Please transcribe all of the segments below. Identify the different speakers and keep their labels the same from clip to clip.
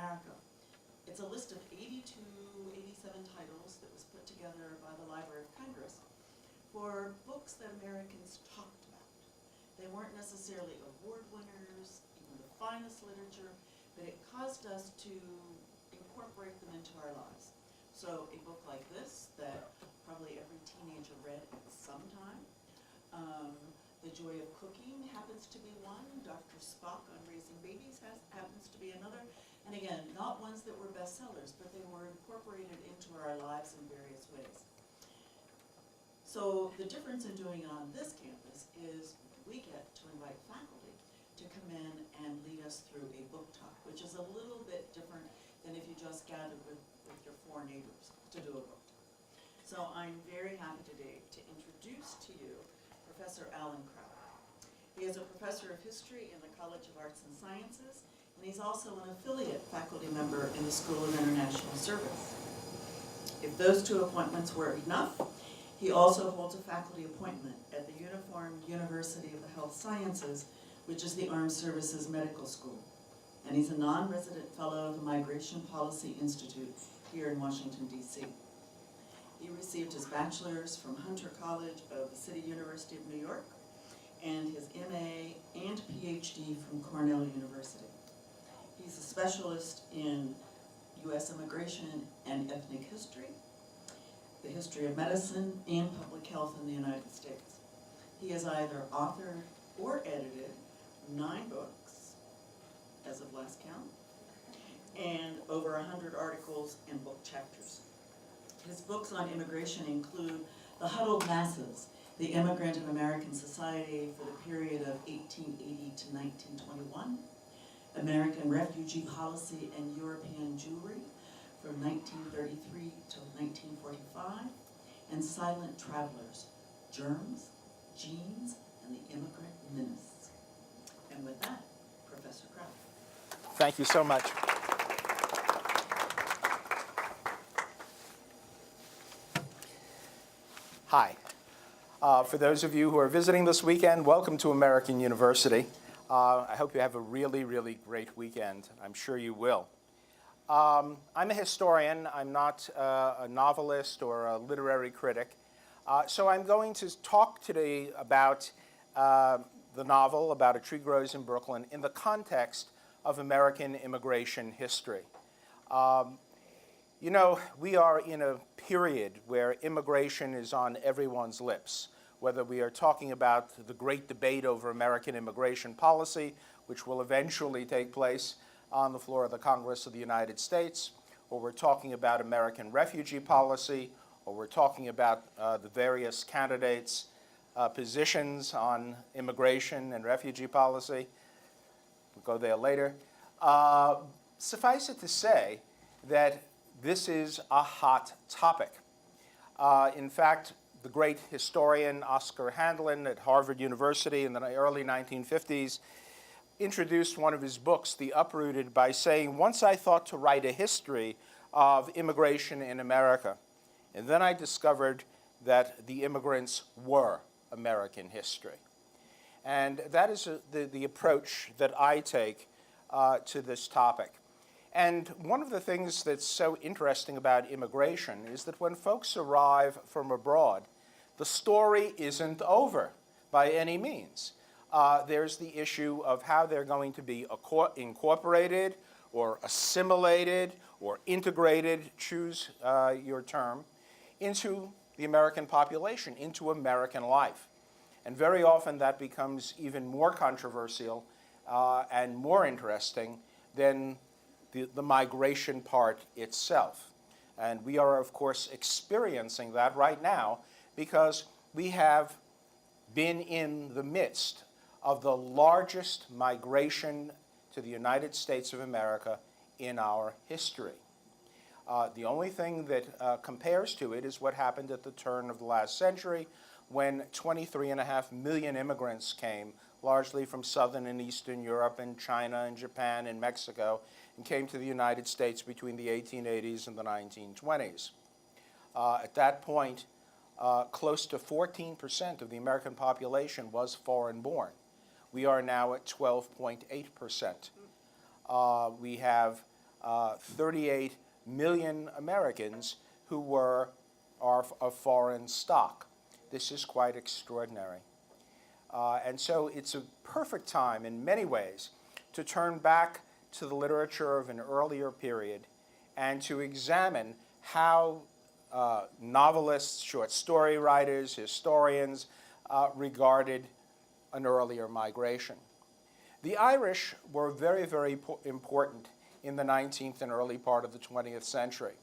Speaker 1: America. It's a list of 82, 87 titles that was put together by the Library of Congress for books that Americans talked about. They weren't necessarily award winners, even the finest literature, but it caused us to incorporate them into our lives. So a book like this that probably every teenager read at some time. The Joy of Cooking happens to be one. Dr. Spock on Raising Babies happens to be another. And again, not ones that were bestsellers, but they were incorporated into our lives in various ways. So the difference in doing it on this campus is we get to invite faculty to come in and lead us through a book talk, which is a little bit different than if you just gathered with your four neighbors to do a book talk. So I'm very happy today to introduce to you Professor Alan Kraut. He is a professor of history in the College of Arts and Sciences, and he's also an affiliate faculty member in the School of International Service. If those two appointments were enough, he also holds a faculty appointment at the Uniformed University of the Health Sciences, which is the Armed Services Medical School. And he's a non-resident fellow of the Migration Policy Institute here in Washington, D.C. He received his bachelor's from Hunter College of the City University of New York and his MA and PhD from Cornell University. He's a specialist in U.S. immigration and ethnic history, the history of medicine, and public health in the United States. He has either authored or edited 9 books, as of last count, and over 100 articles and book chapters. His books on immigration include The Huddled Masses, The Immigrant in American Society for the period of 1880 to 1921, American Refugee Policy and European Jewry from 1933 to 1945, and Silent Travelers, Germs, Genes, and the Immigrant Menace. And with that, Professor Kraut.
Speaker 2: Thank you so much. Hi. For those of you who are visiting this weekend, welcome to American University. I hope you have a really, really great weekend. I'm sure you will. I'm a historian. I'm not a novelist or a literary critic. So I'm going to talk today about the novel, About a Tree Grows in Brooklyn, in the context of American immigration history. You know, we are in a period where immigration is on everyone's lips, whether we are talking about the great debate over American immigration policy, which will eventually take place on the floor of the Congress of the United States, or we're talking about American refugee policy, or we're talking about the various candidates' positions on immigration and refugee policy. We'll go there later. Suffice it to say that this is a hot topic. In fact, the great historian Oscar Handlin at Harvard University in the early 1950s introduced one of his books, The Uprooted, by saying, once I thought to write a history of immigration in America, and then I discovered that the immigrants were American history. And that is the approach that I take to this topic. And one of the things that's so interesting about immigration is that when folks arrive from abroad, the story isn't over by any means. There's the issue of how they're going to be incorporated or assimilated or integrated, choose your term, into the American population, into American life. And very often that becomes even more controversial and more interesting than the migration part itself. And we are, of course, experiencing that right now because we have been in the midst of the largest migration to the United States of America in our history. The only thing that compares to it is what happened at the turn of the last century when 23.5 million immigrants came, largely from Southern and Eastern Europe and China and Japan and Mexico, and came to the United States between the 1880s and the 1920s. At that point, close to 14% of the American population was foreign-born. We are now at 12.8%. We have 38 million Americans who are of foreign stock. This is quite extraordinary. And so it's a perfect time in many ways to turn back to the literature of an earlier period and to examine how novelists, short story writers, historians regarded an earlier migration. The Irish were very, very important in the 19th and early part of the 20th century.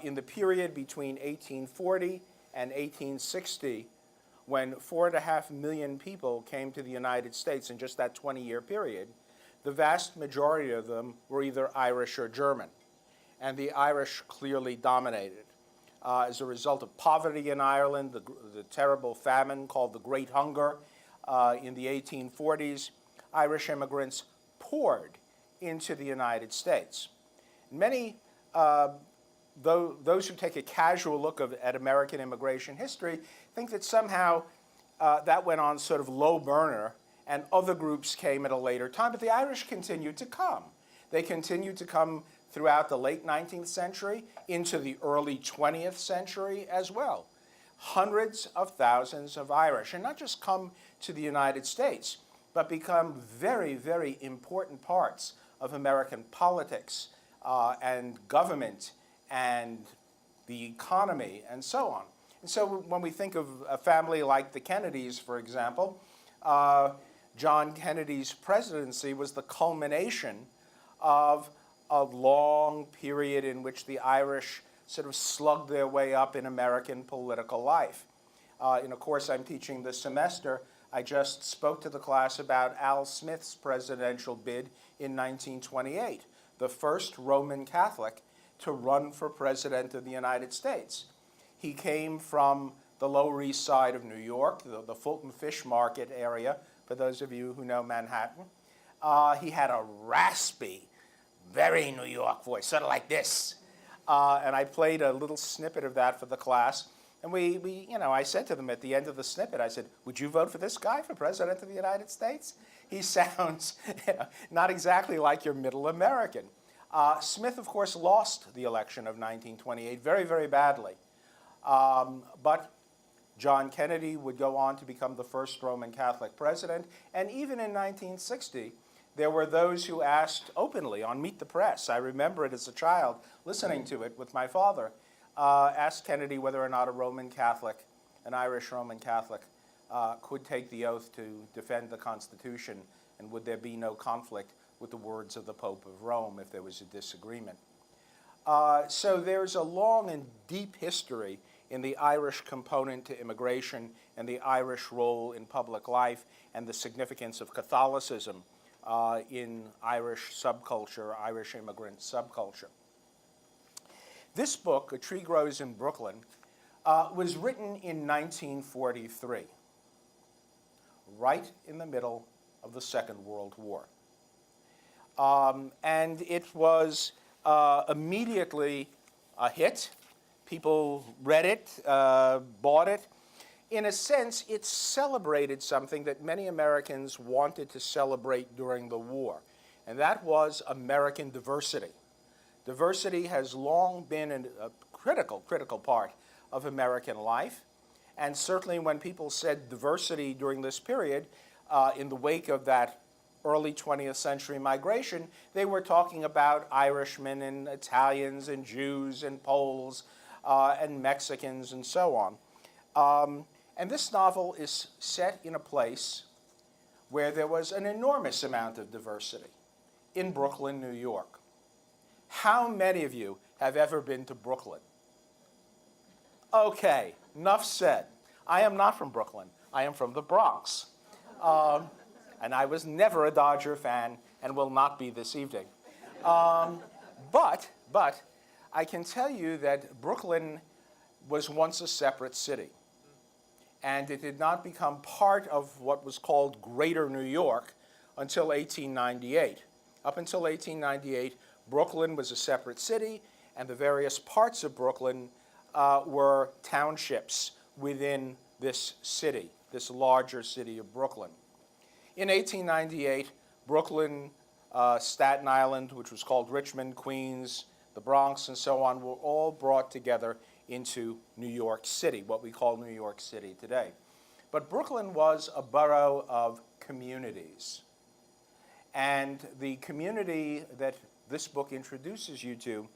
Speaker 2: In the period between 1840 and 1860, when 4.5 million people came to the United States in just that 20-year period, the vast majority of them were either Irish or German, and the Irish clearly dominated. As a result of poverty in Ireland, the terrible famine called the Great Hunger in the 1840s, Irish immigrants poured into the United States. Many, those who take a casual look at American immigration history think that somehow that went on sort of low burner and other groups came at a later time, but the Irish continued to come. They continued to come throughout the late 19th century into the early 20th century as well. Hundreds of thousands of Irish, and not just come to the United States, but become very, very important parts of American politics and government and the economy and so on. And so when we think of a family like the Kennedys, for example, John Kennedy's presidency was the culmination of a long period in which the Irish sort of slugged their way up in American political life. In a course I'm teaching this semester, I just spoke to the class about Al Smith's presidential bid in 1928, the first Roman Catholic to run for president of the United States. He came from the Lower East Side of New York, the Fulton Fish Market area, for those of you who know Manhattan. He had a raspy, very New York voice, sort of like this. And I played a little snippet of that for the class. And I said to them at the end of the snippet, I said, would you vote for this guy for president of the United States? He sounds not exactly like your middle American. Smith, of course, lost the election of 1928 very, very badly. But John Kennedy would go on to become the first Roman Catholic president. And even in 1960, there were those who asked openly on Meet the Press, I remember it as a child, listening to it with my father, asked Kennedy whether or not a Roman Catholic, an Irish Roman Catholic, could take the oath to defend the Constitution, and would there be no conflict with the words of the Pope of Rome if there was a disagreement. So there's a long and deep history in the Irish component to immigration and the Irish role in public life and the significance of Catholicism in Irish subculture, Irish immigrant subculture. This book, A Tree Grows in Brooklyn, was written in 1943, right in the middle of the Second World War. And it was immediately a hit. People read it, bought it. In a sense, it celebrated something that many Americans wanted to celebrate during the war, and that was American diversity. Diversity has long been a critical part of American life, and certainly when people said diversity during this period, in the wake of that early 20th century migration, they were talking about Irishmen and Italians and Jews and Poles and Mexicans and so on. And this novel is set in a place where there was an enormous amount of diversity, in Brooklyn, New York. How many of you have ever been to Brooklyn? Okay, enough said. I am not from Brooklyn. I am from the Bronx. And I was never a Dodger fan and will not be this evening. But I can tell you that Brooklyn was once a separate city. And it did not become part of what was called Greater New York until 1898. Up until 1898, Brooklyn was a separate city, and the various parts of Brooklyn were townships within this city, this larger city of Brooklyn. In 1898, Brooklyn Staten Island, which was called Richmond, Queens, the Bronx, and so on, were all brought together into New York City, what we call New York City today. But Brooklyn was a borough of communities. And the community that this book introduces you to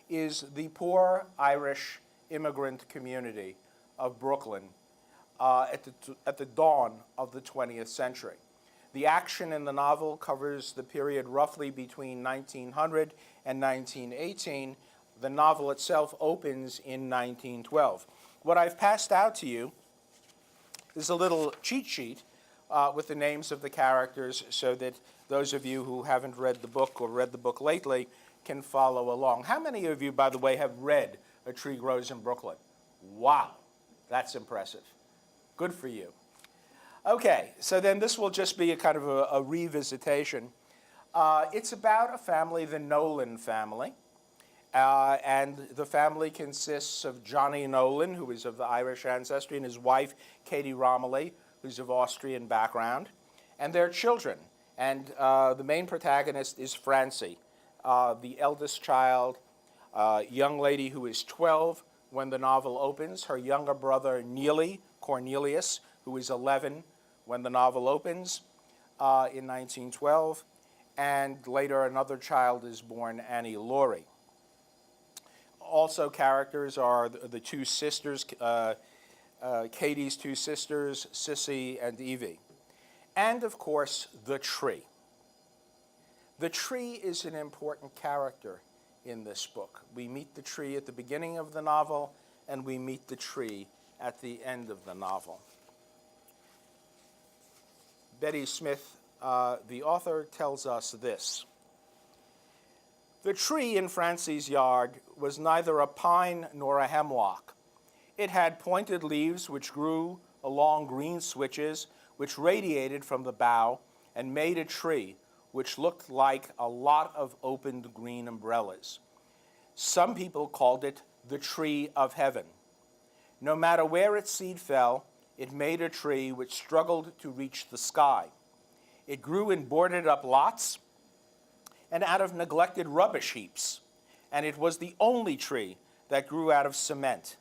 Speaker 2: is the poor Irish immigrant community of Brooklyn at the dawn of the 20th century. The action in the novel covers the period roughly between 1900 and 1918. The novel itself opens in 1912. What I've passed out to you is a little cheat sheet with the names of the characters so that those of you who haven't read the book or read the book lately can follow along. How many of you, by the way, have read A Tree Grows in Brooklyn? Wow, that's impressive. Good for you. Okay, so then this will just be a kind of a revisitation. It's about a family, the Nolan family. And the family consists of Johnny Nolan, who is of Irish ancestry, and his wife, Katie Romilly, who's of Austrian background, and their children. And the main protagonist is Francie, the eldest child, young lady who is 12 when the novel opens. Her younger brother, Neely Cornelius, who is 11 when the novel opens in 1912. And later another child is born, Annie Laurie. Also characters are the two sisters, Katie's two sisters, Sissy and Evie. And of course, the tree. The tree is an important character in this book. We meet the tree at the beginning of the novel, and we meet the tree at the end of the novel. Betty Smith, the author, tells us this. The tree in Francie's yard was neither a pine nor a hemlock. It had pointed leaves which grew along green switches which radiated from the bough and made a tree which looked like a lot of opened green umbrellas. Some people called it the tree of heaven. No matter where its seed fell, it made a tree which struggled to reach the sky. It grew in boarded up lots and out of neglected rubbish heaps, and it was the only tree that grew out of cement.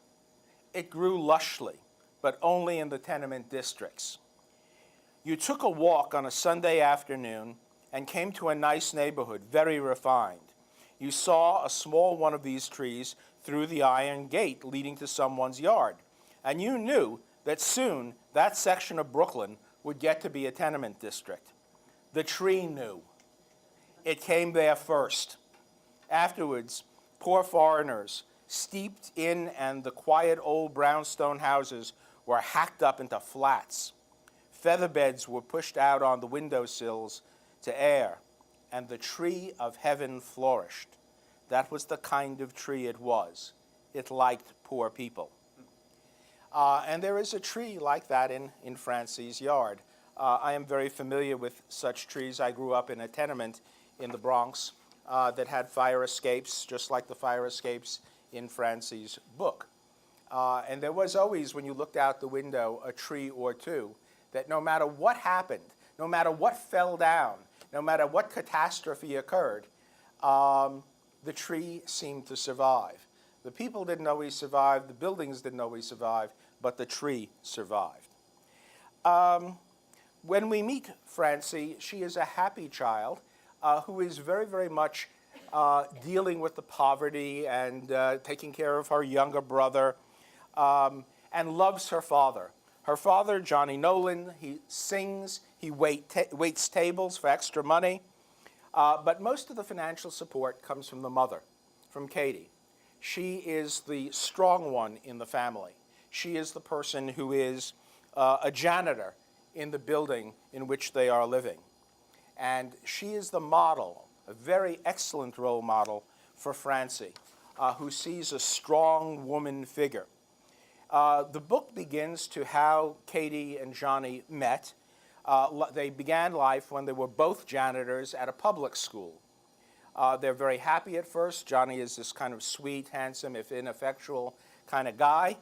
Speaker 2: It grew lushly, but only in the tenement districts. You took a walk on a Sunday afternoon and came to a nice neighborhood, very refined. You saw a small one of these trees through the iron gate leading to someone's yard, and you knew that soon that section of Brooklyn would get to be a tenement district. The tree knew. It came there first. Afterwards, poor foreigners, steeped in and the quiet old brownstone houses were hacked up into flats. Feather beds were pushed out on the windowsills to air, and the tree of heaven flourished. That was the kind of tree it was. It liked poor people. And there is a tree like that in Francie's yard. I am very familiar with such trees. I grew up in a tenement in the Bronx that had fire escapes, just like the fire escapes in Francie's book. And there was always, when you looked out the window, a tree or two that no matter what happened, no matter what fell down, no matter what catastrophe occurred, the tree seemed to survive. The people didn't always survive, the buildings didn't always survive, but the tree survived. When we meet Francie, she is a happy child who is very, very much dealing with the poverty and taking care of her younger brother and loves her father. Her father, Johnny Nolan, he sings, he waits tables for extra money, but most of the financial support comes from the mother, from Katie. She is the strong one in the family. She is the person who is a janitor in the building in which they are living. And she is the model, a very excellent role model for Francie, who sees a strong woman figure. The book begins to how Katie and Johnny met. They began life when they were both janitors at a public school. They're very happy at first. Johnny is this kind of sweet, handsome, if ineffectual kind of guy.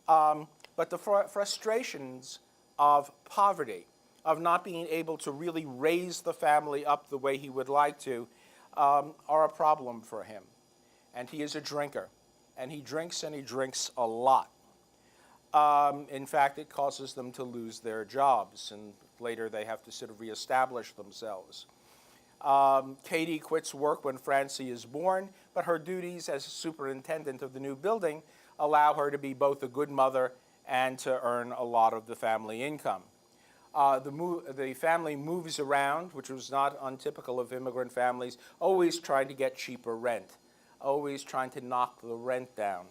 Speaker 2: But the frustrations of poverty of not being able to really raise the family up the way he would like to are a problem for him. And he is a drinker. And he drinks a lot. In fact, it causes them to lose their jobs, and later they have to sort of reestablish themselves. Katie quits work when Francie is born, but her duties as superintendent of the new building allow her to be both a good mother and to earn a lot of the family income. The family moves around, which was not untypical of immigrant families, always trying to get cheaper rent, always trying to knock the rent down.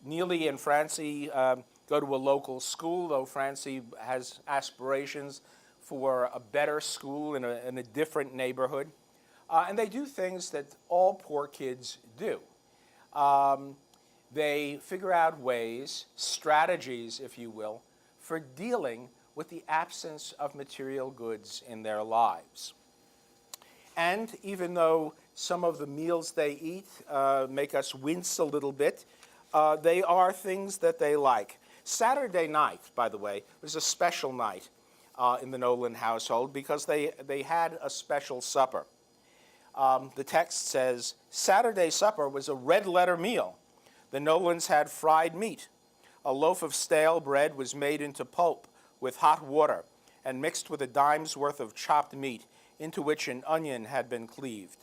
Speaker 2: Neely and Francie go to a local school, though Francie has aspirations for a better school in a different neighborhood. And they do things that all poor kids do. They figure out ways, strategies, if you will, for dealing with the absence of material goods in their lives. And even though some of the meals they eat make us wince a little bit, they are things that they like. Saturday night, by the way, was a special night in the Nolan household because they had a special supper. The text says, Saturday supper was a red-letter meal. The Nolans had fried meat. A loaf of stale bread was made into pulp with hot water and mixed with a dime's worth of chopped meat into which an onion had been cleaved.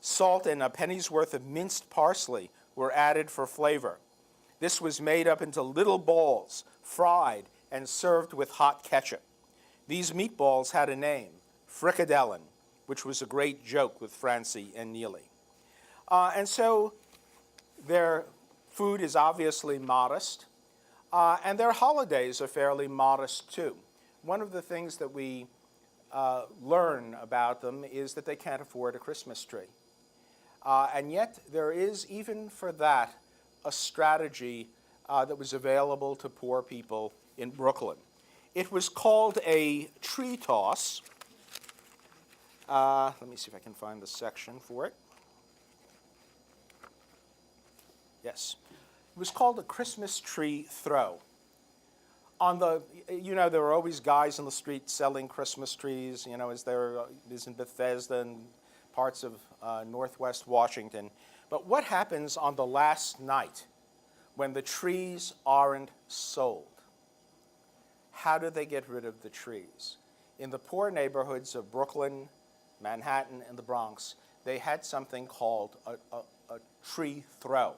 Speaker 2: Salt and a penny's worth of minced parsley were added for flavor. This was made up into little balls, fried, and served with hot ketchup. These meatballs had a name, frikadellen, which was a great joke with Francie and Neely. And so their food is obviously modest, and their holidays are fairly modest too. One of the things that we learn about them is that they can't afford a Christmas tree. And yet there is, even for that, a strategy that was available to poor people in Brooklyn. It was called a tree toss. Let me see if I can find the section for it. Yes. It was called a Christmas tree throw. There were always guys in the street selling Christmas trees, as there is in Bethesda and parts of northwest Washington. But what happens on the last night when the trees aren't sold? How do they get rid of the trees? In the poor neighborhoods of Brooklyn, Manhattan, and the Bronx, they had something called a tree throw.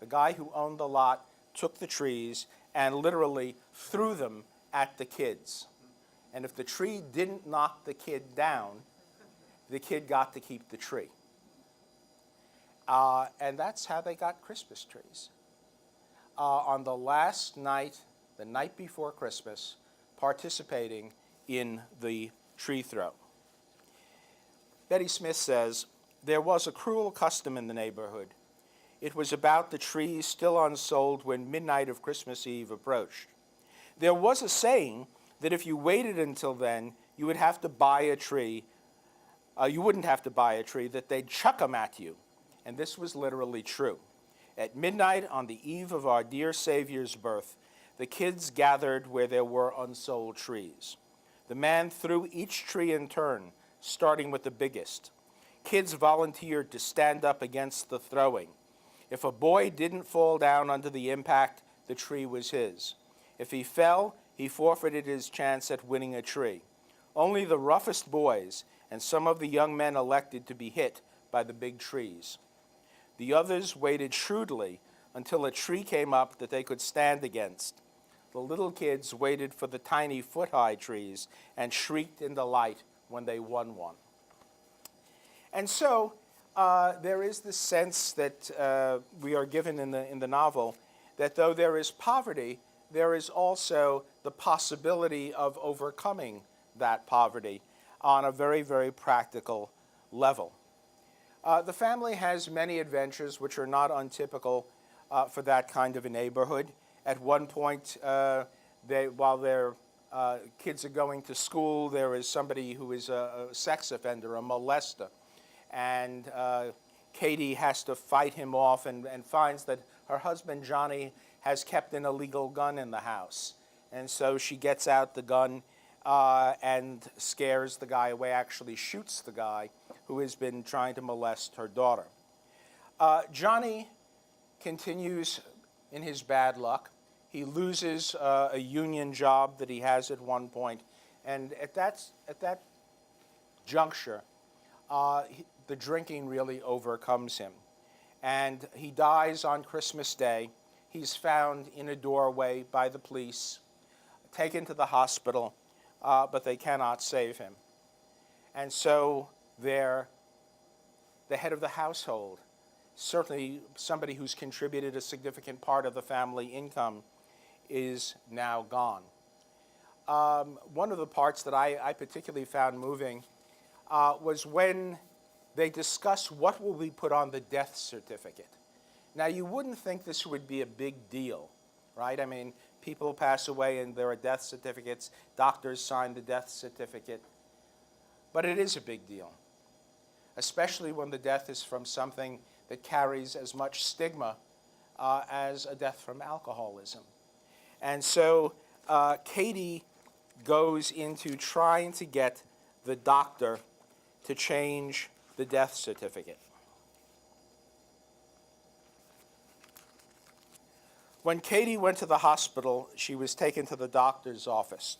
Speaker 2: The guy who owned the lot took the trees and literally threw them at the kids. And if the tree didn't knock the kid down, the kid got to keep the tree. And that's how they got Christmas trees. On the last night, the night before Christmas, participating in the tree throw. Betty Smith says, there was a cruel custom in the neighborhood. It was about the trees still unsold when midnight of Christmas Eve approached. There was a saying that if you waited until then, you would have to buy a tree. You wouldn't have to buy a tree, that they'd chuck them at you. And this was literally true. At midnight on the eve of our dear Savior's birth, the kids gathered where there were unsold trees. The man threw each tree in turn, starting with the biggest. Kids volunteered to stand up against the throwing. If a boy didn't fall down under the impact, the tree was his. If he fell, he forfeited his chance at winning a tree. Only the roughest boys and some of the young men elected to be hit by the big trees. The others waited shrewdly until a tree came up that they could stand against. The little kids waited for the tiny foot-high trees and shrieked in delight when they won one. And so there is this sense that we are given in the novel that though there is poverty, there is also the possibility of overcoming that poverty on a very, very practical level. The family has many adventures which are not untypical for that kind of a neighborhood. At one point, while their kids are going to school, there is somebody who is a sex offender, a molester. And Katie has to fight him off and finds that her husband, Johnny, has kept an illegal gun in the house. And so she gets out the gun and scares the guy away, actually shoots the guy who has been trying to molest her daughter. Johnny continues in his bad luck. He loses a union job that he has at one point, and at that juncture, the drinking really overcomes him. And he dies on Christmas Day. He's found in a doorway by the police, taken to the hospital, but they cannot save him. And so the head of the household, certainly somebody who's contributed a significant part of the family income, is now gone. One of the parts that I particularly found moving was when they discuss what will be put on the death certificate. Now, you wouldn't think this would be a big deal, right? I mean, people pass away and there are death certificates. Doctors sign the death certificate. But it is a big deal, especially when the death is from something that carries as much stigma as a death from alcoholism. And so Katie goes into trying to get the doctor to change the death certificate. When Katie went to the hospital, she was taken to the doctor's office.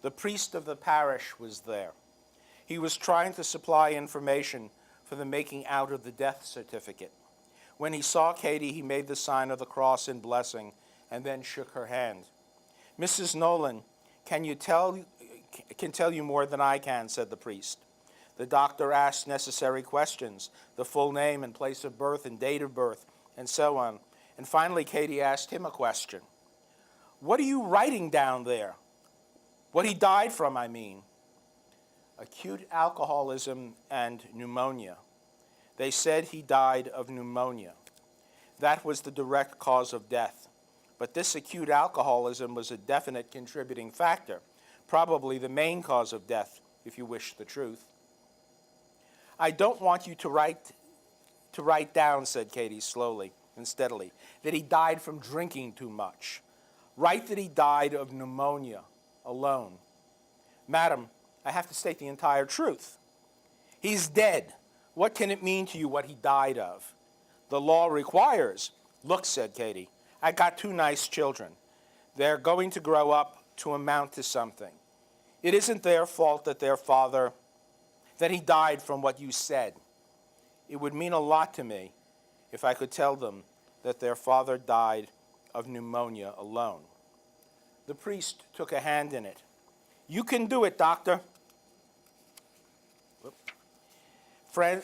Speaker 2: The priest of the parish was there. He was trying to supply information for the making out of the death certificate. When he saw Katie, he made the sign of the cross in blessing and then shook her hand. "Mrs. Nolan can tell you more than I can," said the priest. The doctor asked necessary questions, the full name and place of birth and date of birth, and so on. And finally, Katie asked him a question. "What are you writing down there? What he died from, I mean." "Acute alcoholism and pneumonia." They said he died of pneumonia. That was the direct cause of death. But this acute alcoholism was a definite contributing factor, probably the main cause of death, if you wish the truth. "I don't want you to write down," said Katie slowly and steadily, "that he died from drinking too much. Write that he died of pneumonia alone." "Madam, I have to state the entire truth." "He's dead. What can it mean to you what he died of?" "The law requires." "Look," said Katie, "I got 2 nice children. They're going to grow up to amount to something. It isn't their fault that that he died from what you said. It would mean a lot to me if I could tell them that their father died of pneumonia alone." The priest took a hand in it. "You can do it, doctor." "Friend,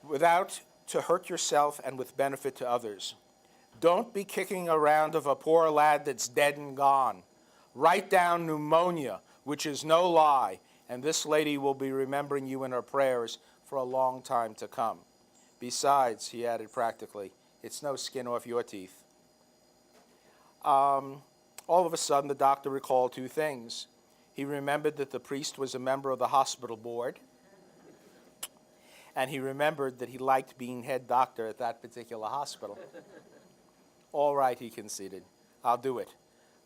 Speaker 2: without to hurt yourself and with benefit to others. Don't be kicking around of a poor lad that's dead and gone. Write down pneumonia, which is no lie, and this lady will be remembering you in her prayers for a long time to come. Besides," he added practically, "it's no skin off your teeth." All of a sudden, the doctor recalled 2 things. He remembered that the priest was a member of the hospital board, and he remembered that he liked being head doctor at that particular hospital. "All right," he conceded, "I'll do it.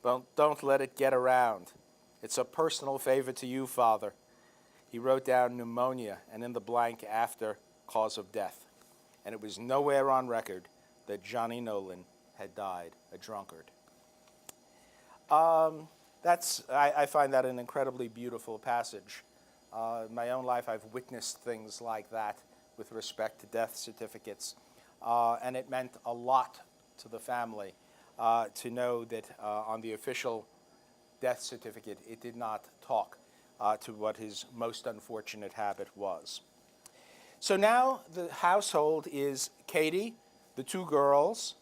Speaker 2: But don't let it get around. It's a personal favor to you, Father." He wrote down pneumonia and in the blank after, cause of death. And it was nowhere on record that Johnny Nolan had died a drunkard. I find that an incredibly beautiful passage. In my own life, I've witnessed things like that with respect to death certificates. And it meant a lot to the family to know that on the official death certificate, it did not talk to what his most unfortunate habit was. So now the household is Katie, the 2 girls,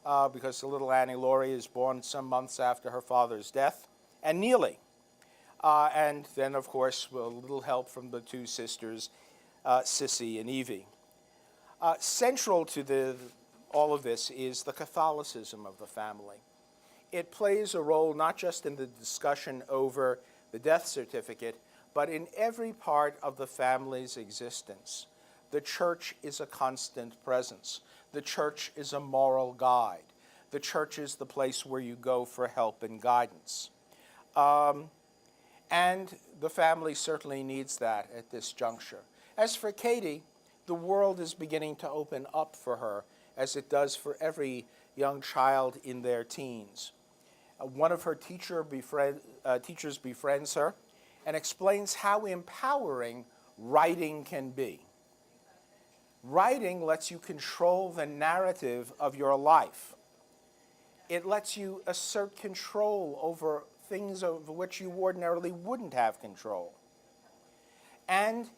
Speaker 2: because the little Annie Laurie is born some months after her father's death, and Neely. And then, of course, with a little help from the 2 sisters, Sissy and Evie. Central to all of this is the Catholicism of the family. It plays a role not just in the discussion over the death certificate, but in every part of the family's existence. The church is a constant presence. The church is a moral guide. The church is the place where you go for help and guidance. And the family certainly needs that at this juncture. As for Katie, the world is beginning to open up for her, as it does for every young child in their teens. One of her teachers befriends her and explains how empowering writing can be. Writing lets you control the narrative of your life. It lets you assert control over things over which you ordinarily wouldn't have control. And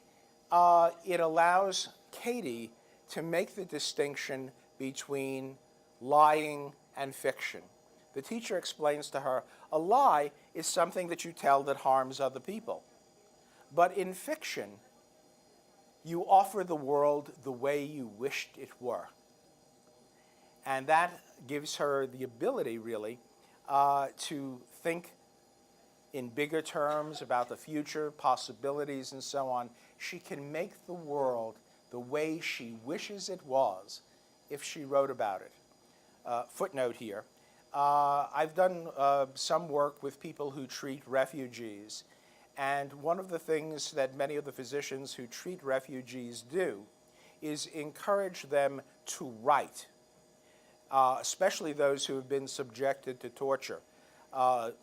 Speaker 2: it allows Katie to make the distinction between lying and fiction. The teacher explains to her, a lie is something that you tell that harms other people. But in fiction, you offer the world the way you wished it were. And that gives her the ability, really, to think in bigger terms about the future, possibilities, and so on. She can make the world the way she wishes it was if she wrote about it. Footnote here. I've done some work with people who treat refugees, and one of the things that many of the physicians who treat refugees do is encourage them to write, especially those who have been subjected to torture.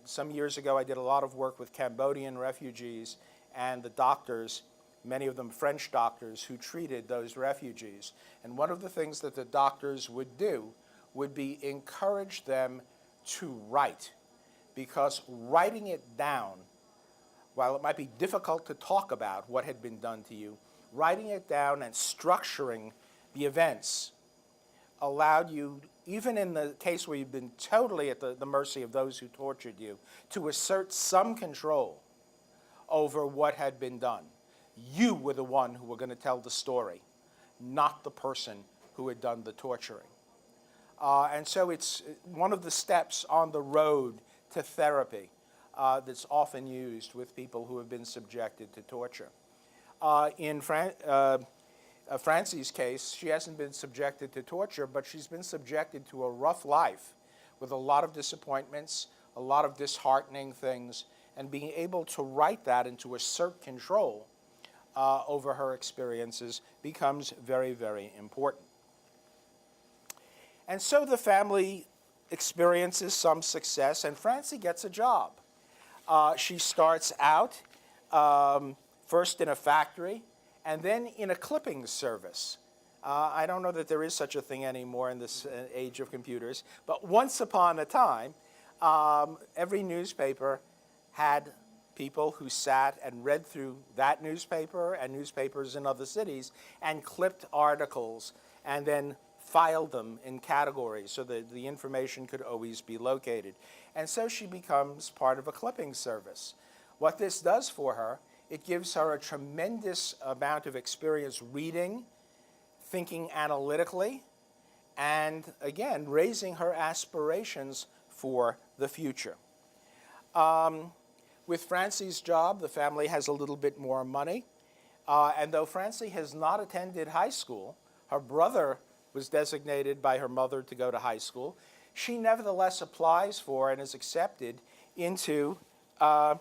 Speaker 2: Some years ago, I did a lot of work with Cambodian refugees and the doctors, many of them French doctors, who treated those refugees. And one of the things that the doctors would do would be encourage them to write, because writing it down, while it might be difficult to talk about what had been done to you, writing it down and structuring the events allowed you, even in the case where you've been totally at the mercy of those who tortured you, to assert some control over what had been done. You were the one who were going to tell the story, not the person who had done the torturing. And so it's one of the steps on the road to therapy that's often used with people who have been subjected to torture. In Francie's case, she hasn't been subjected to torture, but she's been subjected to a rough life with a lot of disappointments, a lot of disheartening things, and being able to write that and to assert control over her experiences becomes very, very important. And so the family experiences some success, and Francie gets a job. She starts out first in a factory, and then in a clipping service. I don't know that there is such a thing anymore in this age of computers, but once upon a time, every newspaper had people who sat and read through that newspaper and newspapers in other cities and clipped articles and then filed them in categories so that the information could always be located. And so she becomes part of a clipping service. What this does for her, it gives her a tremendous amount of experience reading, thinking analytically, and again, raising her aspirations for the future. With Francie's job, the family has a little bit more money. And though Francie has not attended high school, her brother was designated by her mother to go to high school, she nevertheless applies for and is accepted into a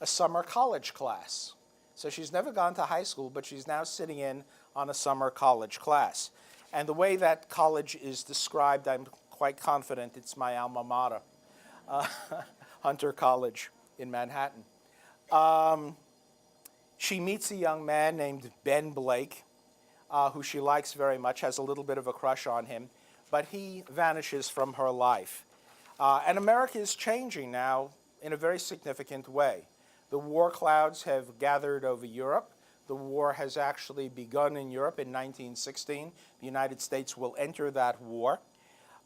Speaker 2: summer college class. So she's never gone to high school, but she's now sitting in on a summer college class. And the way that college is described, I'm quite confident it's my alma mater, Hunter College in Manhattan. She meets a young man named Ben Blake, who she likes very much, has a little bit of a crush on him, but he vanishes from her life. And America is changing now in a very significant way. The war clouds have gathered over Europe. The war has actually begun in Europe in 1916. The United States will enter that war.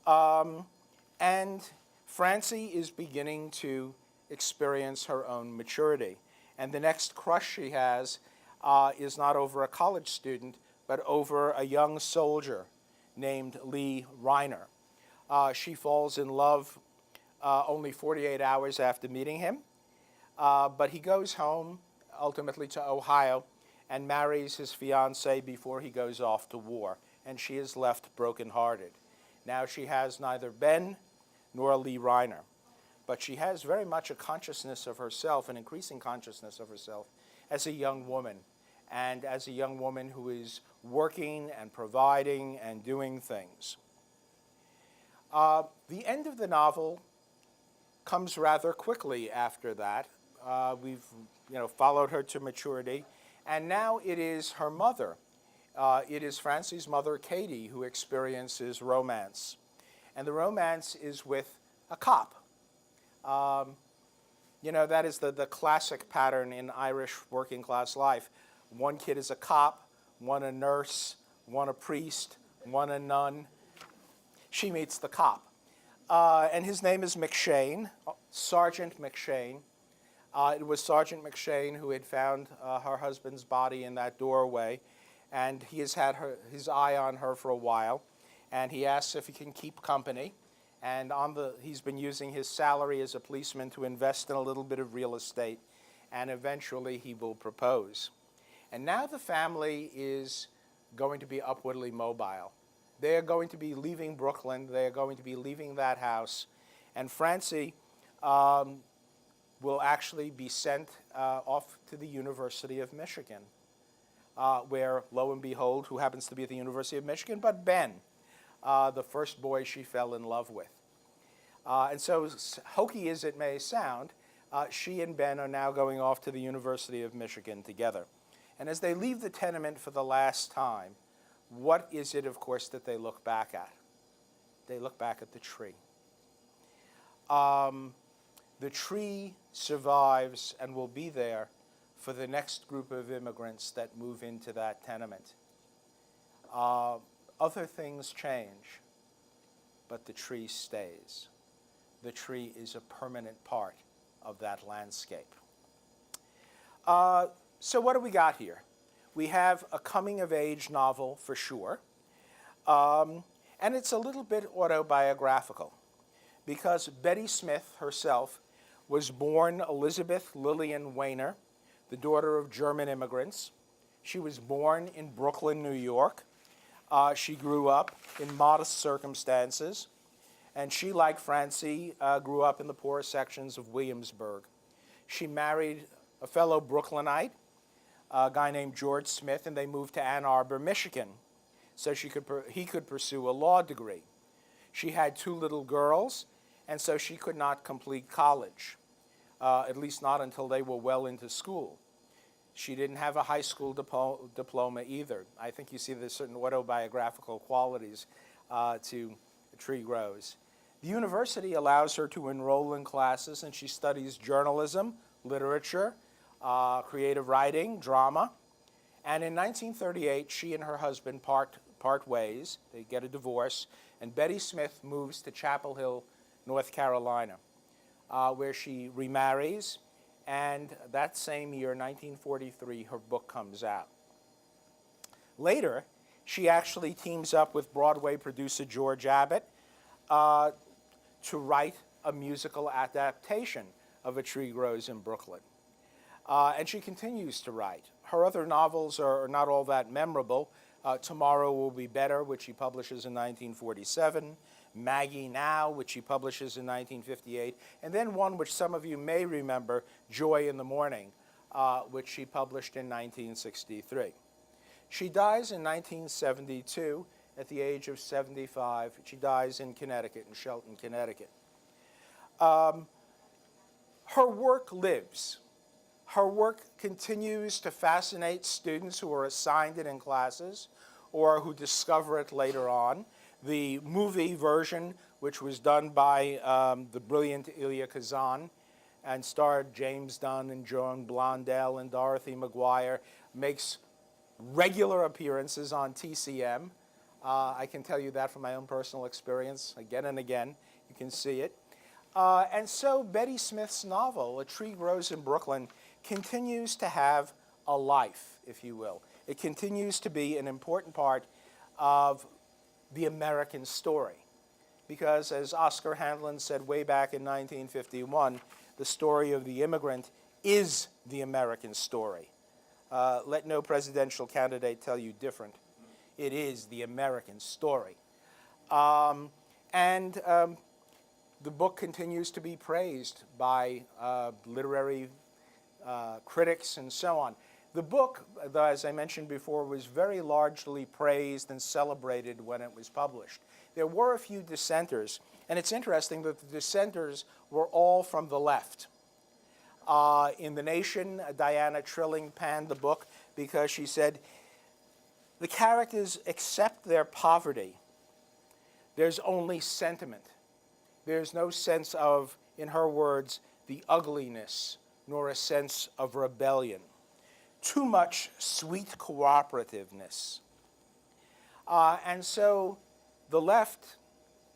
Speaker 2: And Francie is beginning to experience her own maturity. And the next crush she has is not over a college student, but over a young soldier named Lee Reiner. She falls in love only 48 hours after meeting him, but he goes home, ultimately to Ohio, and marries his fiancée before he goes off to war, and she is left brokenhearted. Now she has neither Ben nor Lee Reiner. but she has very much a consciousness of herself, an increasing consciousness of herself as a young woman, and as a young woman who is working and providing and doing things. The end of the novel comes rather quickly after that. We've followed her to maturity, and now it is her mother. It is Francie's mother, Katie, who experiences romance. And the romance is with a cop. That is the classic pattern in Irish working class life. One kid is a cop, one a nurse, one a priest, one a nun. She meets the cop. And his name is McShane, Sergeant McShane. It was Sergeant McShane who had found her husband's body in that doorway, and he has had his eye on her for a while, and he asks if he can keep company. And he's been using his salary as a policeman to invest in a little bit of real estate, and eventually he will propose. And now the family is going to be upwardly mobile. They are going to be leaving Brooklyn. They are going to be leaving that house. And Francie will actually be sent off to the University of Michigan, where, lo and behold, who happens to be at the University of Michigan, but Ben, the first boy she fell in love with. And so, hokey as it may sound, she and Ben are now going off to the University of Michigan together. And as they leave the tenement for the last time, what is it, of course, that they look back at? They look back at the tree. The tree survives and will be there for the next group of immigrants that move into that tenement. Other things change, but the tree stays. The tree is a permanent part of that landscape. So what do we got here? We have a coming-of-age novel, for sure, and it's a little bit autobiographical, because Betty Smith herself was born Elizabeth Lillian Weiner, the daughter of German immigrants. She was born in Brooklyn, New York. She grew up in modest circumstances, and she, like Francie, grew up in the poorer sections of Williamsburg. She married a fellow Brooklynite, a guy named George Smith, and they moved to Ann Arbor, Michigan, so he could pursue a law degree. She had 2 little girls, and so she could not complete college, at least not until they were well into school. She didn't have a high school diploma either. I think you see there's certain autobiographical qualities to Tree Grows. The university allows her to enroll in classes, and she studies journalism, literature, creative writing, drama. And in 1938, she and her husband part ways. They get a divorce, and Betty Smith moves to Chapel Hill, North Carolina, where she remarries. And that same year, 1943, her book comes out. Later, she actually teams up with Broadway producer George Abbott to write a musical adaptation of A Tree Grows in Brooklyn. And she continues to write. Her other novels are not all that memorable. Tomorrow Will Be Better, which she publishes in 1947. Maggie Now, which she publishes in 1958. And then one which some of you may remember, Joy in the Morning, which she published in 1963. She dies in 1972 at the age of 75. She dies in Connecticut, in Shelton, Connecticut. Her work lives. Her work continues to fascinate students who are assigned it in classes or who discover it later on. The movie version, which was done by the brilliant Elia Kazan and starred James Dunn and Joan Blondell and Dorothy McGuire, makes regular appearances on TCM. I can tell you that from my own personal experience, again and again. You can see it. And so Betty Smith's novel, A Tree Grows in Brooklyn, continues to have a life, if you will. It continues to be an important part of the American story. Because as Oscar Handlin said way back in 1951, the story of the immigrant is the American story. Let no presidential candidate tell you different. It is the American story. The book continues to be praised by literary critics and so on. The book, though, as I mentioned before, was very largely praised and celebrated when it was published. There were a few dissenters, and it's interesting that the dissenters were all from the left. In The Nation, Diana Trilling panned the book because she said, the characters accept their poverty. There's only sentiment. There's no sense of, in her words, the ugliness, nor a sense of rebellion. Too much sweet cooperativeness. And so the left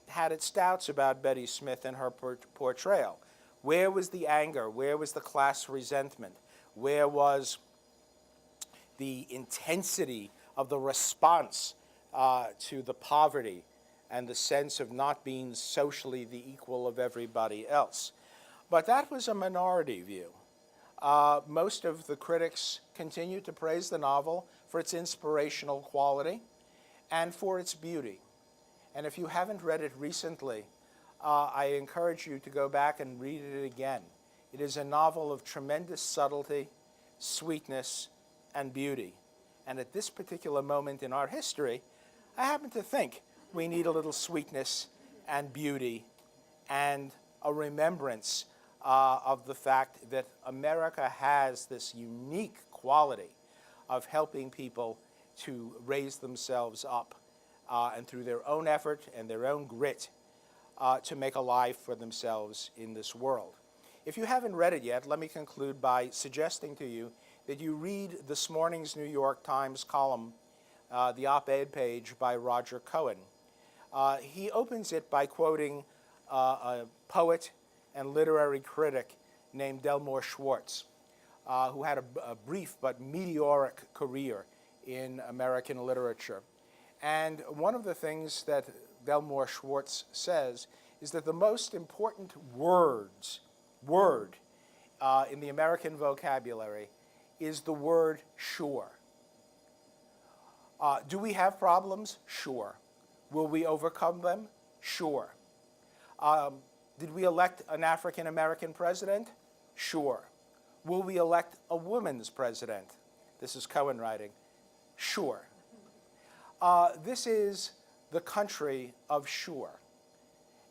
Speaker 2: had its doubts about Betty Smith and her portrayal. Where was the anger? Where was the class resentment? Where was the intensity of the response to the poverty and the sense of not being socially the equal of everybody else? But that was a minority view. Most of the critics continue to praise the novel for its inspirational quality and for its beauty. And if you haven't read it recently, I encourage you to go back and read it again. It is a novel of tremendous subtlety, sweetness, and beauty. And at this particular moment in our history, I happen to think we need a little sweetness and beauty and a remembrance of the fact that America has this unique quality of helping people to raise themselves up and through their own effort and their own grit to make a life for themselves in this world. If you haven't read it yet, let me conclude by suggesting to you that you read this morning's New York Times column, the op-ed page by Roger Cohen. He opens it by quoting a poet and literary critic named Delmore Schwartz, who had a brief but meteoric career in American literature. And one of the things that Delmore Schwartz says is that the most important word in the American vocabulary is the word sure. Do we have problems? Sure. Will we overcome them? Sure. Did we elect an African-American president? Sure. Will we elect a woman's president? This is Cohen writing. Sure. This is the country of sure.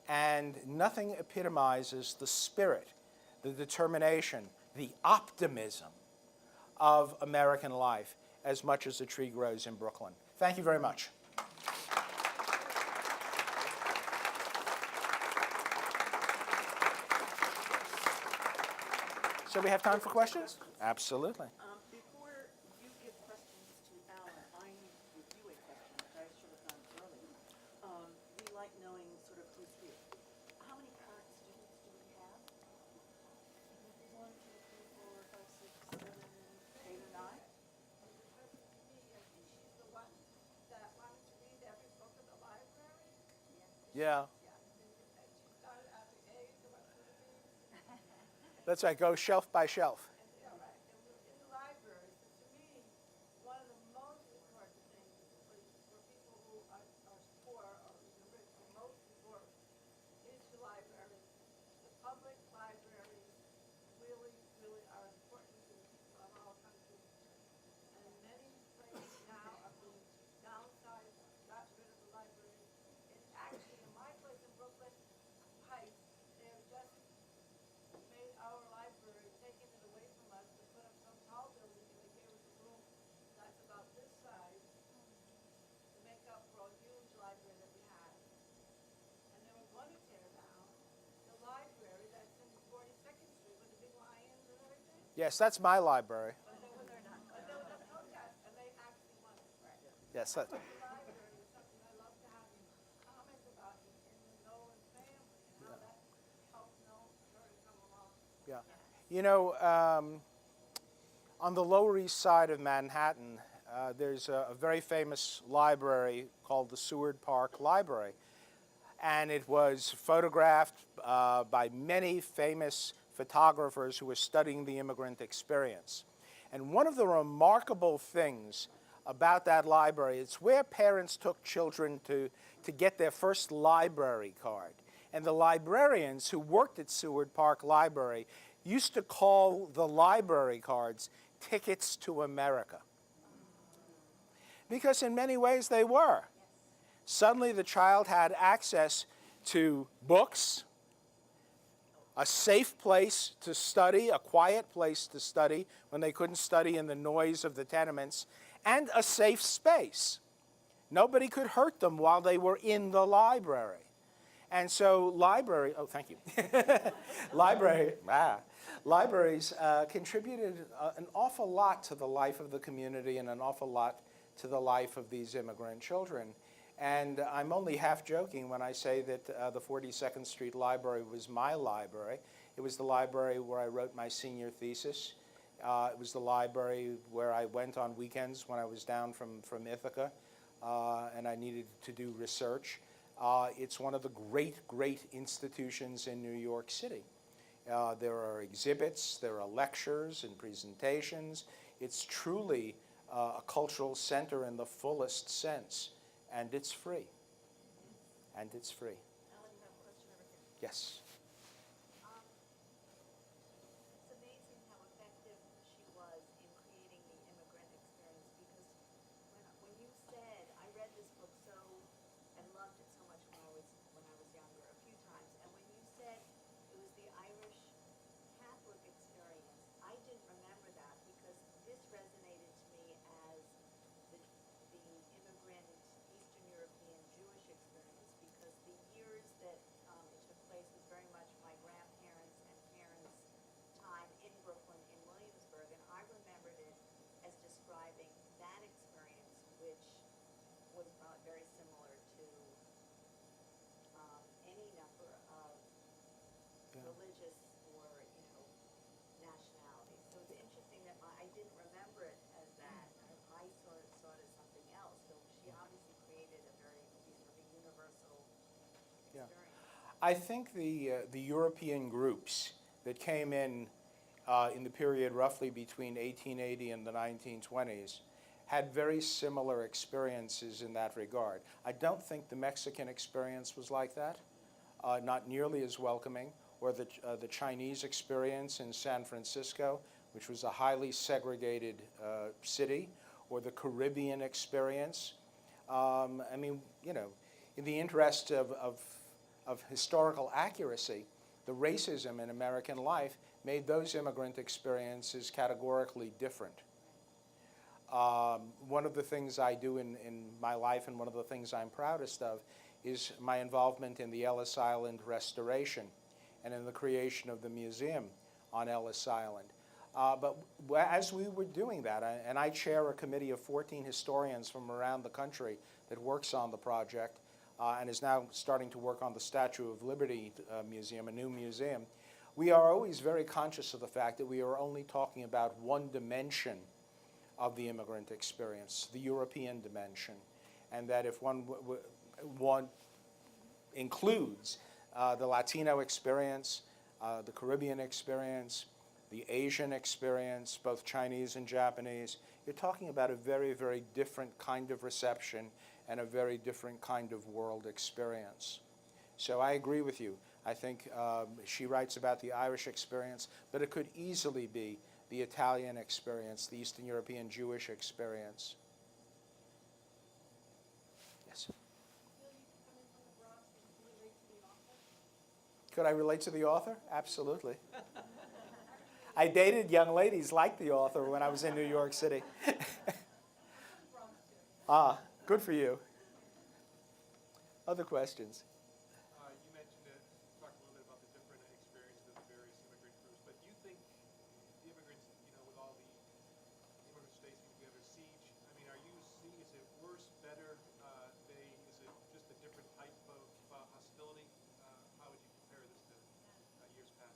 Speaker 2: And nothing epitomizes the spirit, the determination, the optimism of American life as much as a tree grows in Brooklyn. Thank you very much. So we have time for questions? Absolutely.
Speaker 1: Before you give questions to Alan, I need to give you a question that I should have done earlier. We like knowing sort of who's here. How many current students do we have? 1, 2, 3, 4, 5, 6, 7, 8, or 9?
Speaker 2: Yeah. That's right, go shelf by shelf. Yes, that's my library. Yes. Yeah. You know, on the Lower East Side of Manhattan, there's a very famous library called the Seward Park Library. And it was photographed by many famous photographers who were studying the immigrant experience. And one of the remarkable things about that library, it's where parents took children to get their first library card. And the librarians who worked at Seward Park Library used to call the library cards tickets to America. Because in many ways they were. Suddenly the child had access to books, a safe place to study, a quiet place to study when they couldn't study in the noise of the tenements, and a safe space. Nobody could hurt them while they were in the library. And so oh, thank you. Libraries contributed an awful lot to the life of the community and an awful lot to the life of these immigrant children. And I'm only half joking when I say that the 42nd Street Library was my library. It was the library where I wrote my senior thesis. It was the library where I went on weekends when I was down from Ithaca and I needed to do research. It's one of the great institutions in New York City. There are exhibits, there are lectures and presentations. It's truly a cultural center in the fullest sense, and it's free. And it's free.
Speaker 3: Alan, you have a question over here.
Speaker 2: Yes.
Speaker 3: It's amazing how effective she was in creating the immigrant experience, because when you said, I read this book and loved it so much when I was younger a few times, and when you said it was the Irish Catholic experience, I didn't remember that, because this resonated to me as the immigrant Eastern European Jewish experience, because the years that it took place was very much my grandparents' and parents' time in Brooklyn, in Williamsburg, and I remembered it as describing that experience, which was very similar to any number of religious or, nationalities. So it's interesting that I didn't remember it as that. I saw it as something else. So she obviously created a very universal
Speaker 2: Yeah.
Speaker 3: experience.
Speaker 2: I think the European groups that came in the period roughly between 1880 and the 1920s had very similar experiences in that regard. I don't think the Mexican experience was like that, not nearly as welcoming, or the Chinese experience in San Francisco, which was a highly segregated city, or the Caribbean experience. I mean, in the interest of historical accuracy, the racism in American life made those immigrant experiences categorically different. One of the things I do in my life, and one of the things I'm proudest of, is my involvement in the Ellis Island restoration and in the creation of the museum on Ellis Island. But as we were doing that, and I chair a committee of 14 historians from around the country that works on the project and is now starting to work on the Statue of Liberty Museum, a new museum, we are always very conscious of the fact that we are only talking about one dimension of the immigrant experience, the European dimension, and that if one includes the Latino experience, the Caribbean experience, the Asian experience, both Chinese and Japanese, you're talking about a very different kind of reception and a very different kind of world experience. So I agree with you. I think she writes about the Irish experience, but it could easily be the Italian experience, the Eastern European Jewish experience. Yes? Could I relate to the author? Absolutely. I dated young ladies like the author when I was in New York City. Good for you. Other questions?
Speaker 4: You mentioned it, talked a little bit about the different experiences of the various immigrant groups, but do you think the immigrants, with all the immigrants facing together, siege, are you seeing, is it worse, better, is it just a different type of hostility? How would you compare this to years past?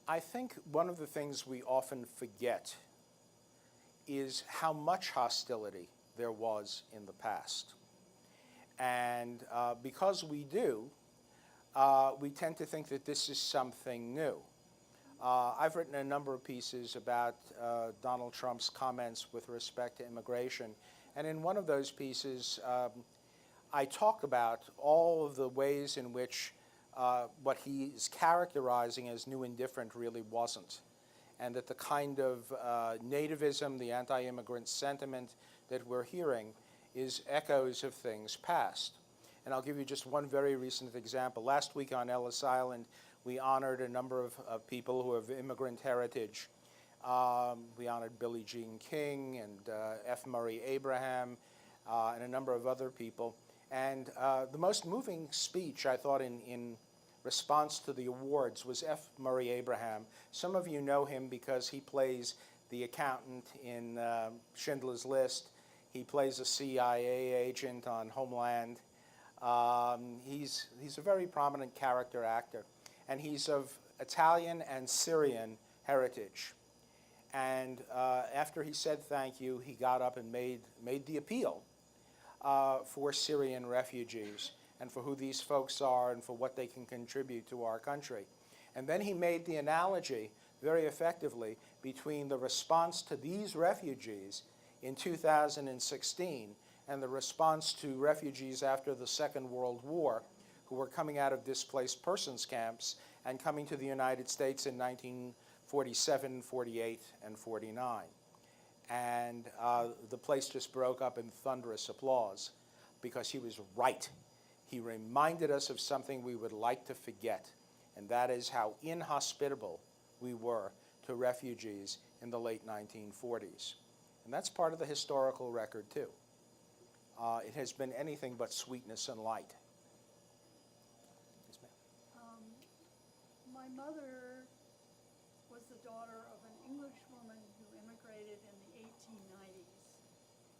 Speaker 2: I think one of the things we often forget is how much hostility there was in the past. And because we do, we tend to think that this is something new. I've written a number of pieces about Donald Trump's comments with respect to immigration. And in one of those pieces, I talk about all of the ways in which what he's characterizing as new and different really wasn't. And that the kind of nativism, the anti-immigrant sentiment that we're hearing is echoes of things past. And I'll give you just one very recent example. Last week on Ellis Island, we honored a number of people who have immigrant heritage. We honored Billie Jean King and F. Murray Abraham and a number of other people. And the most moving speech, I thought, in response to the awards was F. Murray Abraham. Some of you know him because he plays the accountant in Schindler's List. He plays a CIA agent on Homeland. He's a very prominent character actor. And he's of Italian and Syrian heritage. And after he said thank you, he got up and made the appeal for Syrian refugees and for who these folks are and for what they can contribute to our country. And then he made the analogy very effectively between the response to these refugees in 2016 and the response to refugees after the Second World War who were coming out of displaced persons camps and coming to the United States in 1947, 48, and 49. And the place just broke up in thunderous applause because he was right. He reminded us of something we would like to forget, and that is how inhospitable we were to refugees in the late 1940s. And that's part of the historical record, too. It has been anything but sweetness and light. Yes, ma'am.
Speaker 5: My mother was the daughter of an English woman who immigrated in the 1890s.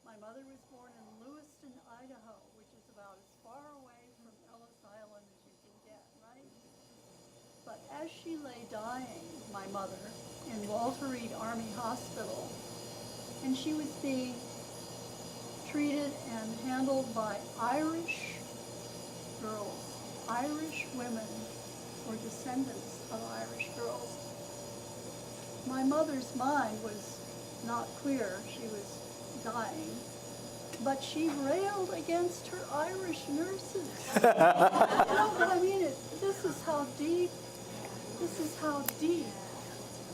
Speaker 5: My mother was born in Lewiston, Idaho, which is about as far away from Ellis Island as you can get, right? But as she lay dying, my mother, in Walter Reed Army Hospital, and she was being treated and handled by Irish girls, Irish women, or descendants of Irish girls. My mother's mind was not clear. She was dying, but she railed against her Irish nurses. No, but I mean, this is how deep,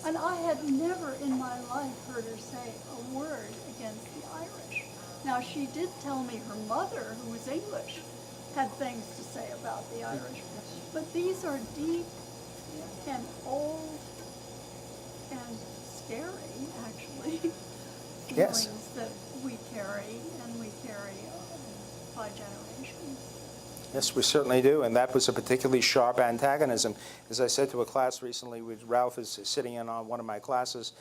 Speaker 5: and I had never in my life heard her say a word against the Irish. Now, she did tell me her mother, who was English, had things to say about the Irish, but these are deep and old and scary, actually,
Speaker 2: Yes.
Speaker 5: feelings that we carry, and we carry by generations.
Speaker 2: Yes, we certainly do, and that was a particularly sharp antagonism. As I said to a class recently, Ralph is sitting in on one of my classes,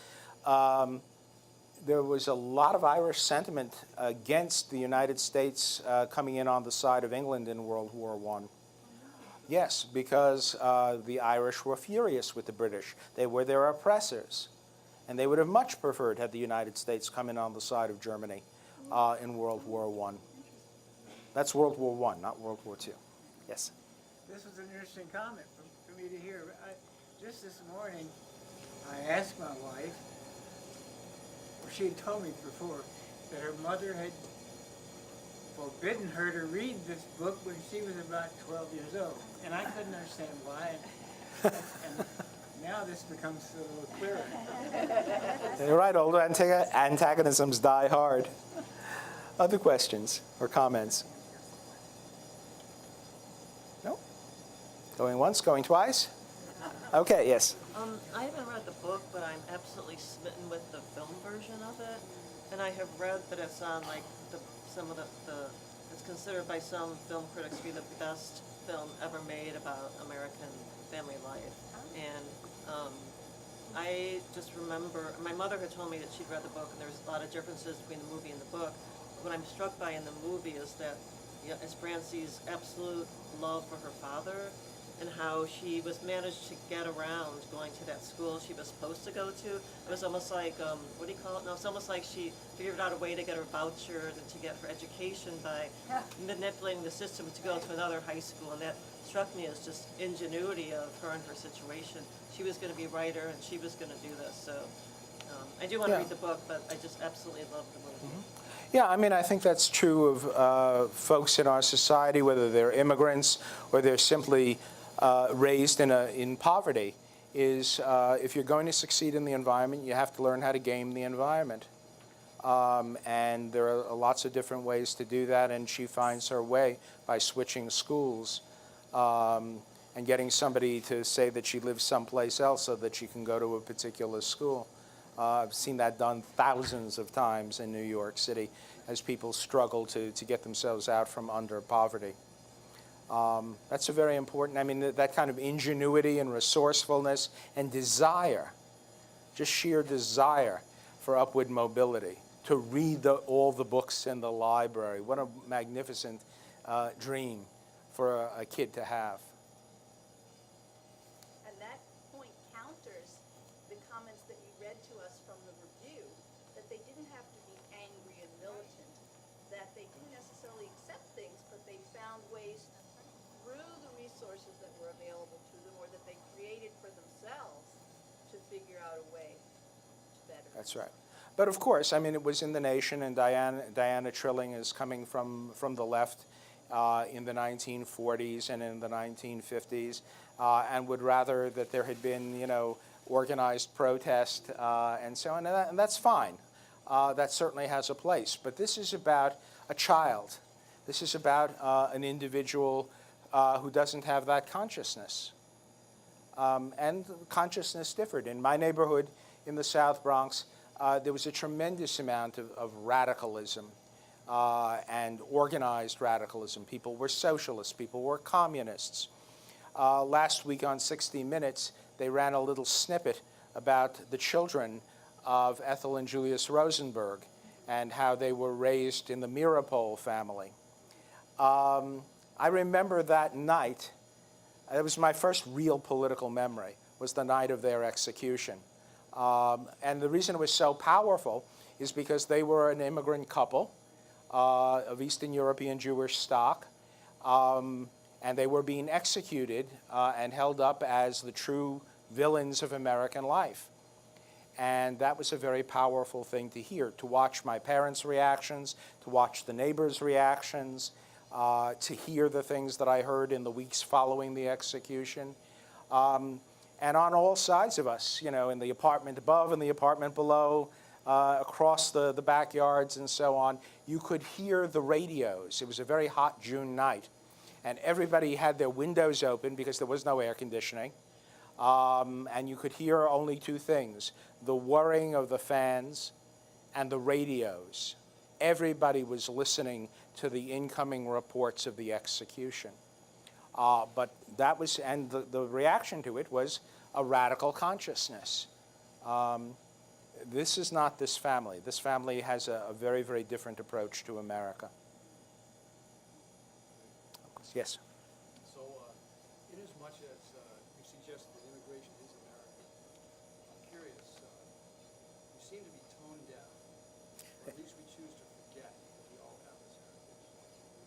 Speaker 2: there was a lot of Irish sentiment against the United States coming in on the side of England in World War I. Yes, because the Irish were furious with the British. They were their oppressors, and they would have much preferred had the United States come in on the side of Germany in World War I. That's World War I, not World War II. Yes?
Speaker 6: This was an interesting comment for me to hear. Just this morning, I asked my wife, or she had told me before, that her mother had forbidden her to read this book when she was about 12 years old. And I couldn't understand why. And now this becomes a little clearer.
Speaker 2: You're right, old antagonisms die hard. Other questions or comments? No? Going once, going twice? Okay, yes.
Speaker 7: I haven't read the book, but I'm absolutely smitten with the film version of it. And I have read that it's on like it's considered by some film critics to be the best film ever made about American family life. And I just remember, my mother had told me that she'd read the book and there was a lot of differences between the movie and the book. What I'm struck by in the movie is that is Francie's absolute love for her father and how she was managed to get around going to that school she was supposed to go to. It was almost like, what do you call it? No, it's almost like she figured out a way to get her voucher and to get her education by manipulating the system to go to another high school. And that struck me as just ingenuity of her and her situation. She was going to be a writer and she was going to do this. So I do want to read the book, but I just absolutely love the movie.
Speaker 2: Yeah, I mean, I think that's true of folks in our society, whether they're immigrants or they're simply raised in poverty is if you're going to succeed in the environment, you have to learn how to game the environment. And there are lots of different ways to do that, and she finds her way by switching schools and getting somebody to say that she lives someplace else so that she can go to a particular school. I've seen that done thousands of times in New York City as people struggle to get themselves out from under poverty. That's a very important, I mean, that kind of ingenuity and resourcefulness and desire, just sheer desire for upward mobility, to read all the books in the library. What a magnificent dream for a kid to have.
Speaker 3: And that point counters the comments that you read to us from the review, that they didn't have to be angry and militant, that they didn't necessarily accept things, but they found ways through the resources that were available to them, or that they created for themselves, to figure out a way to better.
Speaker 2: That's right. But of course, I mean, it was in the nation, and Diana Trilling is coming from the left in the 1940s and in the 1950s, and would rather that there had been, you know, organized protest and so on, and that's fine. That certainly has a place. But this is about a child. This is about an individual who doesn't have that consciousness. And consciousness differed. In my neighborhood in the South Bronx, there was a tremendous amount of radicalism and organized radicalism. People were socialists. People were communists. Last week on 60 Minutes, they ran a little snippet about the children of Ethel and Julius Rosenberg and how they were raised in the Meeropol family. I remember that night. It was my first real political memory, was the night of their execution. And the reason it was so powerful is because they were an immigrant couple of Eastern European Jewish stock, and they were being executed and held up as the true villains of American life. And that was a very powerful thing to hear, to watch my parents' reactions, to watch the neighbors' reactions, to hear the things that I heard in the weeks following the execution. And on all sides of us, you know, in the apartment above and the apartment below, across the backyards and so on, you could hear the radios. It was a very hot June night, and everybody had their windows open because there was no air conditioning. And you could hear only two things: the whirring of the fans and the radios. Everybody was listening to the incoming reports of the execution. But that was, and the reaction to it was a radical consciousness. This is not this family. This family has a very, very different approach to America. Yes?
Speaker 8: So, in as much as you suggest that immigration is American, I'm curious, you seem to be toned down, or at least we choose to forget that we all have this heritage,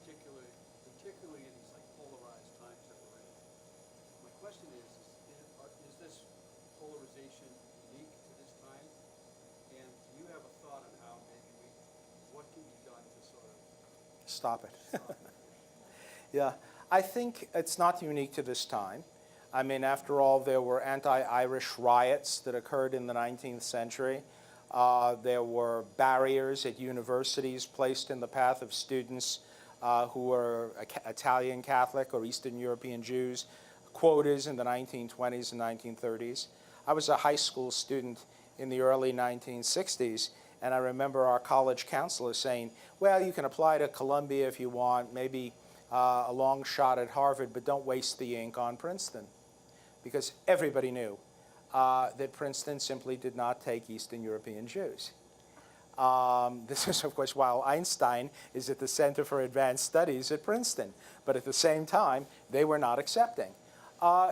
Speaker 8: particularly in these like polarized times that we're in. My question is this polarization unique to this time? And do you have a thought on how maybe what can be done to sort of
Speaker 2: Stop it.
Speaker 8: stop it?
Speaker 2: Yeah, I think it's not unique to this time. I mean, after all, there were anti-Irish riots that occurred in the 19th century. There were barriers at universities placed in the path of students who were Italian Catholic or Eastern European Jews, quotas in the 1920s and 1930s. I was a high school student in the early 1960s, and I remember our college counselor saying, well, you can apply to Columbia if you want, maybe a long shot at Harvard, but don't waste the ink on Princeton. Because everybody knew that Princeton simply did not take Eastern European Jews. This is, of course, while Einstein is at the Center for Advanced Studies at Princeton, but at the same time, they were not accepting.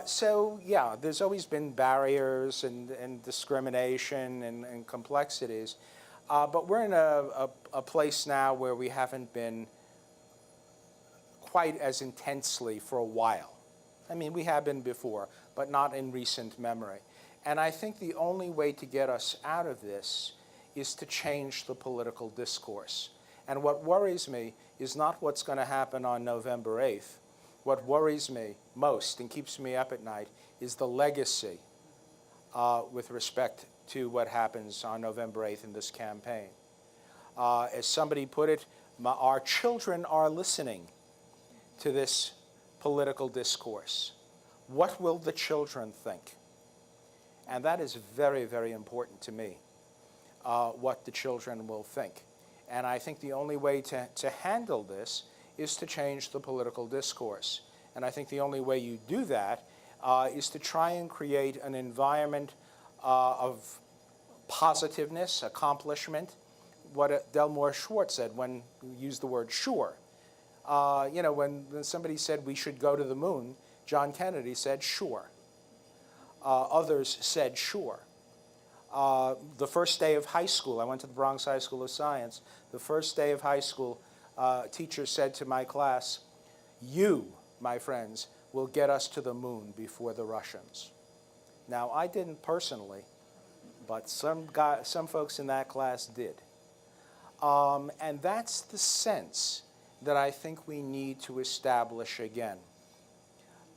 Speaker 2: So, yeah, there's always been barriers and discrimination and complexities, but we're in a place now where we haven't been quite as intensely for a while. I mean, we have been before, but not in recent memory. And I think the only way to get us out of this is to change the political discourse. And what worries me is not what's going to happen on November 8th, what worries me most and keeps me up at night is the legacy with respect to what happens on November 8th in this campaign. As somebody put it, our children are listening to this political discourse. What will the children think? And that is very, very important to me, what the children will think. And I think the only way to handle this is to change the political discourse. And I think the only way you do that is to try and create an environment of positiveness, accomplishment, what Delmore Schwartz said when he used the word sure. You know, when somebody said we should go to the moon, John Kennedy said sure. Others said sure. The first day of high school, I went to the Bronx High School of Science. The first day of high school, teacher said to my class, "You, my friends, will get us to the moon before the Russians." Now, I didn't personally, but some folks in that class did. And that's the sense that I think we need to establish again.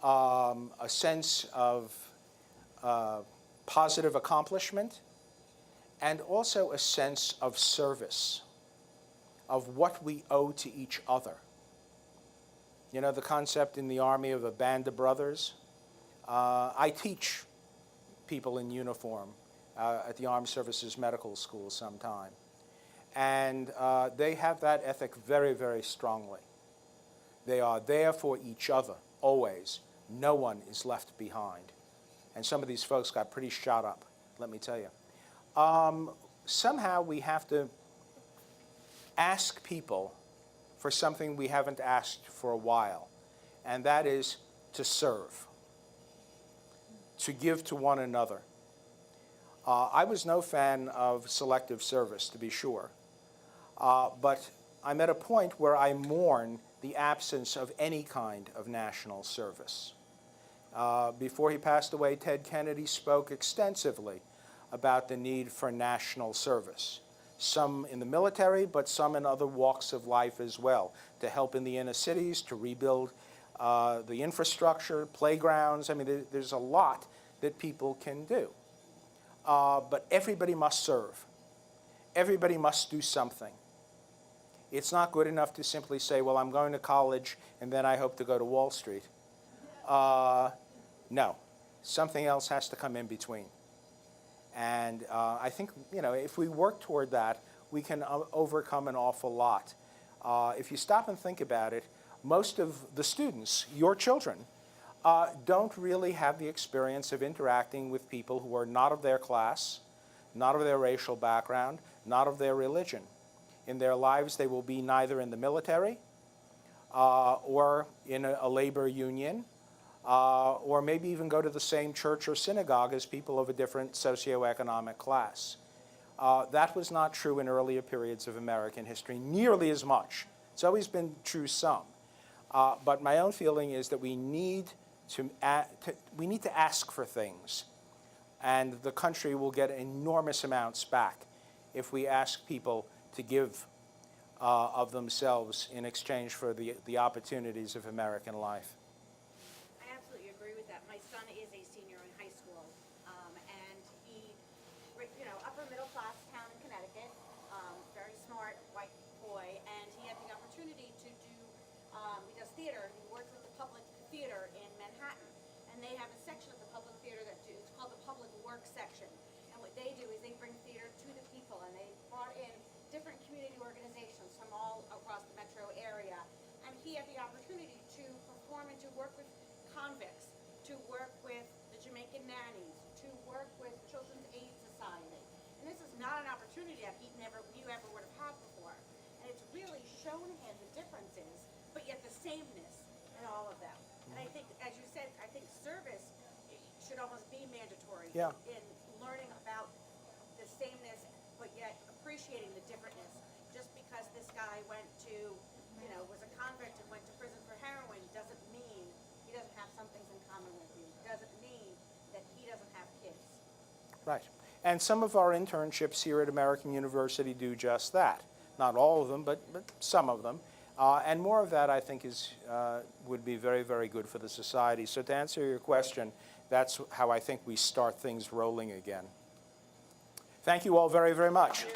Speaker 2: A sense of positive accomplishment, and also a sense of service, of what we owe to each other. You know, the concept in the Army of a band of brothers? I teach people in uniform at the Armed Services Medical School sometime. And they have that ethic very, very strongly. They are there for each other, always. No one is left behind. And some of these folks got pretty shot up, let me tell you. Somehow we have to ask people for something we haven't asked for a while, and that is to serve, to give to one another. I was no fan of selective service, to be sure, but I'm at a point where I mourn the absence of any kind of national service. Before he passed away, Ted Kennedy spoke extensively about the need for national service, some in the military, but some in other walks of life as well, to help in the inner cities, to rebuild the infrastructure, playgrounds. I mean, there's a lot that people can do. But everybody must serve. Everybody must do something. It's not good enough to simply say, well, I'm going to college and then I hope to go to Wall Street. No, something else has to come in between. And I think, you know, if we work toward that, we can overcome an awful lot. If you stop and think about it, most of the students, your children, don't really have the experience of interacting with people who are not of their class, not of their racial background, not of their religion. In their lives, they will be neither in the military or in a labor union, or maybe even go to the same church or synagogue as people of a different socioeconomic class. That was not true in earlier periods of American history, nearly as much. It's always been true some. But my own feeling is that we need to ask for things, and the country will get enormous amounts back if we ask people to give of themselves in exchange for the opportunities of American life.
Speaker 3: I absolutely agree with that. My son is a senior in high school, and he, you know, upper middle class town in Connecticut, very smart white boy, and he had the opportunity to do, he does theater. He works with the public theater in Manhattan, and they have a section of the public theater it's called the public works section. And what they do is they bring theater to the people, and they brought in different community organizations from all across the metro area. And he had the opportunity to perform and to work with convicts, to work with the Jamaican nannies, to work with Children's Aid Society. And this is not an opportunity that you ever would have had before. And it's really shown him the differences, but yet the sameness in all of them. And I think, as you said, I think service should almost be mandatory in learning about the sameness, but yet appreciating the differentness. Just because this guy went to, you know, was a convict and went to prison for heroin doesn't mean he doesn't have some things in common with you. Doesn't mean that he doesn't have kids.
Speaker 2: Right. And some of our internships here at American University do just that. Not all of them, but some of them. And more of that, I think, would be very, very good for the society. So to answer your question, that's how I think we start things rolling again. Thank you all very, very much.